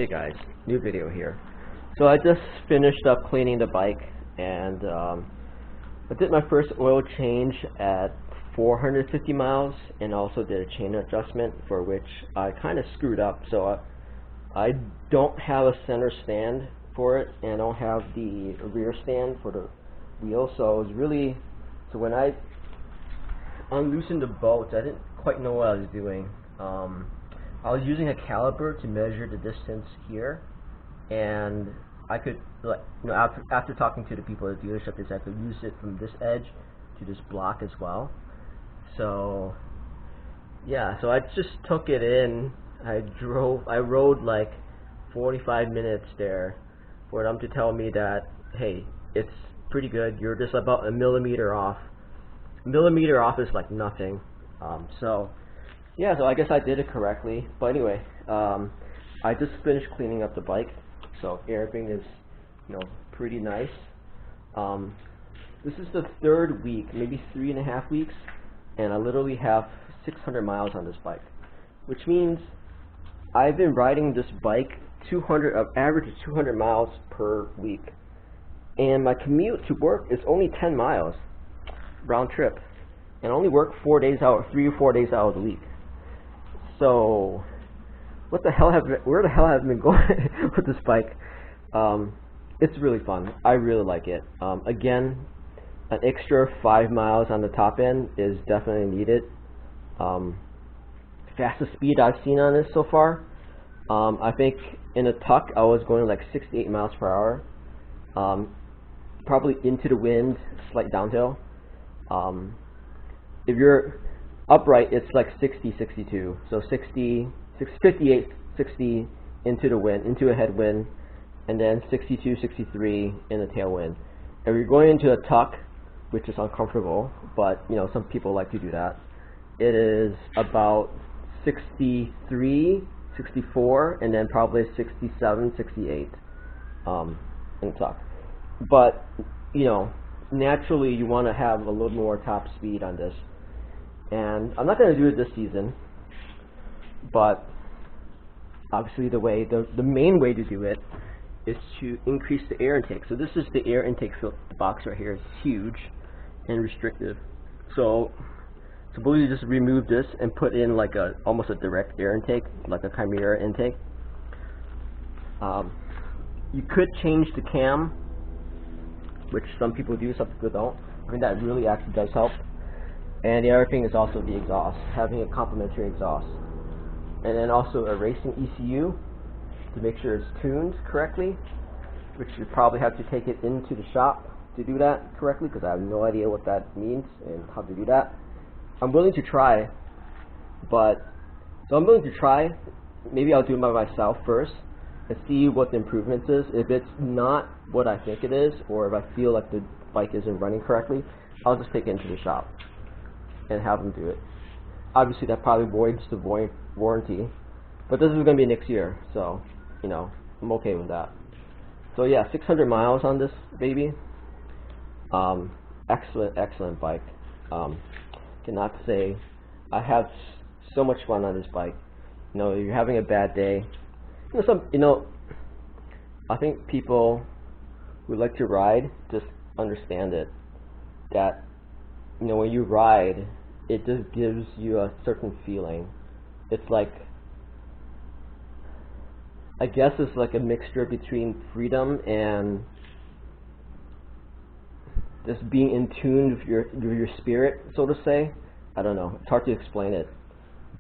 Hey guys, new video here. So I just finished up cleaning the bike, and I did my first oil change at 450 miles and also did a chain adjustment, for which I kind of screwed up. So I don't have a center stand for it, and I don't have the rear stand for the wheel. So it was really, so when I unloosened the bolts, I didn't quite know what I was doing. I was using a caliper to measure the distance here, and I could, after talking to the people at the dealership, is I could use it from this edge to this block as well. So yeah, so I just took it in. I rode like 45 minutes there for them to tell me that, hey, it's pretty good, you're just about a millimeter off. A millimeter off is like nothing. So yeah, so I guess I did it correctly. But anyway, I just finished cleaning up the bike, so everything is, pretty nice. This is the third week, maybe 3.5 weeks, and I literally have 600 miles on this bike, which means I've been riding this bike average of 200 miles per week, and my commute to work is only 10 miles round trip, and I only work 3 or 4 days out of the week. So where the hell have I been going with this bike? It's really fun. I really like it. Again, an extra 5 miles on the top end is definitely needed. Fastest speed I've seen on this so far, I think in a tuck I was going like 68 miles per hour, probably into the wind, slight downhill. If you're upright, it's like 60, 62. So 58, 60 into the wind, into a headwind, and then 62, 63 in a tailwind. If you're going into a tuck, which is uncomfortable, but some people like to do that, it is about 63, 64, and then probably 67, 68 in a tuck. But naturally you want to have a little more top speed on this. And I'm not going to do it this season, but obviously the main way to do it is to increase the air intake. So this is the air intake box right here. It's huge and restrictive. So suppose you just remove this and put in like almost a direct air intake, like a Chimera intake. You could change the cam, which some people do, some people don't. I mean, that really actually does help. And the other thing is also the exhaust, having a complementary exhaust. And then also a racing ECU to make sure it's tuned correctly, which you probably have to take it into the shop to do that correctly, because I have no idea what that means and how to do that. I'm willing to try, maybe I'll do it by myself first and see what the improvements is. If it's not what I think it is, or if I feel like the bike isn't running correctly, I'll just take it into the shop and have them do it. Obviously that probably voids the warranty, but this is going to be next year, so I'm okay with that. So yeah, 600 miles on this baby. Excellent bike. Cannot say I have so much fun on this bike. You're having a bad day. I think people who like to ride just understand it. That when you ride, it just gives you a certain feeling. It's like, I guess it's like a mixture between freedom and just being in tune with your spirit, so to say. I don't know. It's hard to explain it,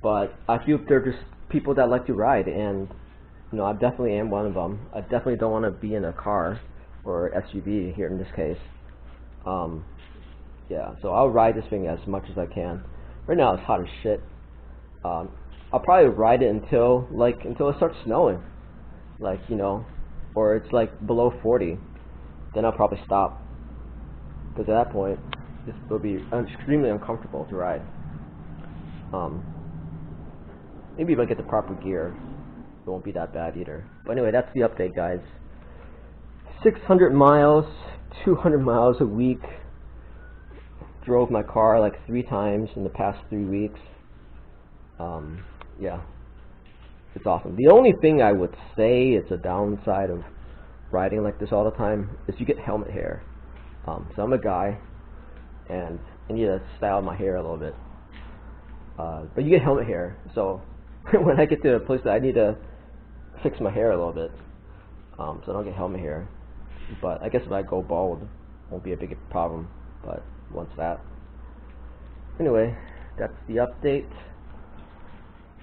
but I feel they're just people that like to ride, and I definitely am one of them. I definitely don't want to be in a car or SUV here in this case. Yeah, so I'll ride this thing as much as I can. Right now it's hot as shit. I'll probably ride it until it starts snowing, or it's like below 40. Then I'll probably stop, because at that point this will be extremely uncomfortable to ride. Maybe if I get the proper gear, it won't be that bad either. But anyway, that's the update, guys. 600 miles, 200 miles a week. Drove my car like 3 times in the past 3 weeks. Yeah, it's awesome. The only thing I would say is a downside of riding like this all the time is you get helmet hair. So I'm a guy, and I need to style my hair a little bit. But you get helmet hair, so when I get to a place that I need to fix my hair a little bit, so I don't get helmet hair. But I guess if I go bald, it won't be a big problem. But once that, anyway, that's the update.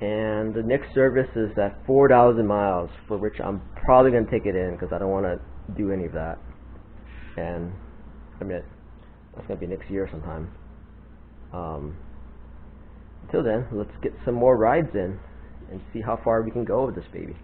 And the next service is at 4,000 miles, for which I'm probably going to take it in because I don't want to do any of that. And I mean, that's going to be next year sometime. Until then, let's get some more rides in and see how far we can go with this baby.